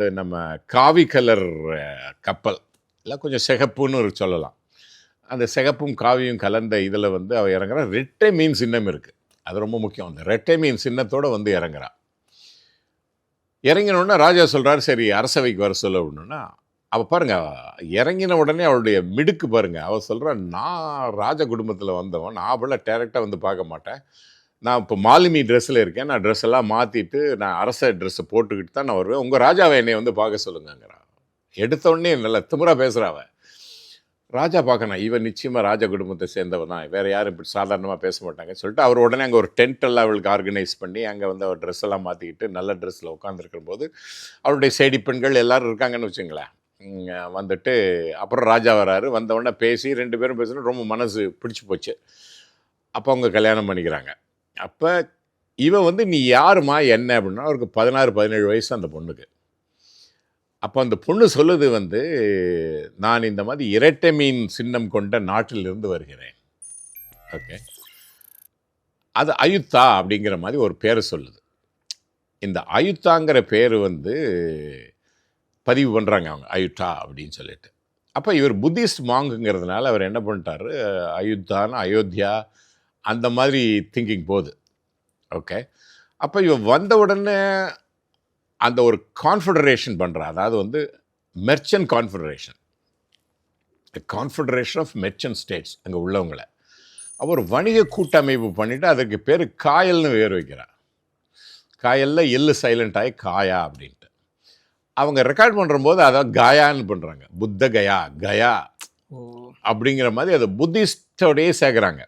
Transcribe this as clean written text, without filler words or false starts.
வந்து நம்ம காவி கலர் கப்பல் இல்லை கொஞ்சம் சிகப்புன்னு சொல்லலாம். அந்த சிகப்பும் காவியும் கலந்த இதில் வந்து அவள் இறங்குறா. ரெட்டை மீன் சின்னம் இருக்குது, அது ரொம்ப முக்கியம். அந்த ரெட்டை மீன் சின்னத்தோடு வந்து இறங்குறா. இறங்கினோடனே ராஜா சொல்கிறார், சரி அரசவைக்கு வர சொல்ல அப்படின்னா, அவள் பாருங்க இறங்கின உடனே அவளுடைய மிடுக்கு பாருங்க. அவள் சொல்கிறா, நான் ராஜ குடும்பத்தில் வந்தவன், நான் அவளை டேரெக்டாக வந்து பார்க்க மாட்டேன். நான் இப்போ மாலுமி ட்ரெஸ்ஸில் இருக்கேன், நான் ட்ரெஸ் எல்லாம் மாற்றிட்டு நான் அரச ட்ரெஸ்ஸை போட்டுக்கிட்டு தான் நான் வருவேன், உங்கள் ராஜாவை என்னை வந்து பார்க்க சொல்லுங்கிறா. எடுத்தோடனே நல்லா திமிரா பேசுகிறாவ. ராஜா பார்க்கணும், இவன் நிச்சயமாக ராஜ குடும்பத்தை சேர்ந்தவன் தான், வேறு யாரும் இப்படி சாதாரணமாக பேச மாட்டாங்கன்னு சொல்லிட்டு அவர் உடனே அங்கே ஒரு டென்ட் எல்லாம் அவளுக்கு ஆர்கனைஸ் பண்ணி அங்கே வந்து அவர் ட்ரெஸ் எல்லாம் மாற்றிக்கிட்டு நல்ல ட்ரெஸ்ஸில் உட்காந்துருக்கும் போது அவருடைய சேடி பெண்கள் எல்லோரும் இருக்காங்கன்னு வச்சுங்களேன். வந்துட்டு அப்புறம் ராஜா வராரு. வந்தவுடனே பேசி 2 பேரும் பேசுகிறது ரொம்ப மனசு பிடிச்சி போச்சு. அப்போ அவங்க கல்யாணம் பண்ணிக்கிறாங்க. அப்போ இவன் வந்து நீ யாருமா என்ன அப்படின்னா, அவருக்கு 16-17 வயசு அந்த பொண்ணுக்கு. அப்போ அந்த பொண்ணு சொல்லுது வந்து, நான் இந்த மாதிரி இரட்டை மீன் சின்னம் கொண்ட நாட்டிலிருந்து வருகிறேன். ஓகே, அது அயுத்தா அப்படிங்கிற மாதிரி ஒரு பேரை சொல்லுது. இந்த அயுத்தாங்கிற பேர் வந்து பதிவு பண்ணுறாங்க அவங்க, அயுத்தா அப்படின்னு சொல்லிட்டு. அப்போ இவர் புத்திஸ்ட் மாங்குங்கிறதுனால அவர் என்ன பண்ணிட்டாரு, அயுத்தான்னு அயோத்தியா அந்த மாதிரி திங்கிங் போகுது. ஓகே, அப்போ இவன் வந்த உடனே அந்த ஒரு கான்ஃபெடரேஷன் பண்ணுறா. அதாவது வந்து merchant confederation, confederation of merchant states, அங்கே உள்ளவங்களை அவர் வணிக கூட்டமைப்பு பண்ணிவிட்டு அதுக்கு பேர் காயல்னு பேர் வைக்கிறார். காயலில் எள்ளு சைலண்ட் ஆகி காயா அப்படின்ட்டு அவங்க ரெக்கார்ட் பண்ணும்போது அதான் காயான்னு பண்ணுறாங்க. புத்த கயா, கயா அப்படிங்கிற மாதிரி அதை புத்திஸ்டோடையே சேர்க்குறாங்க.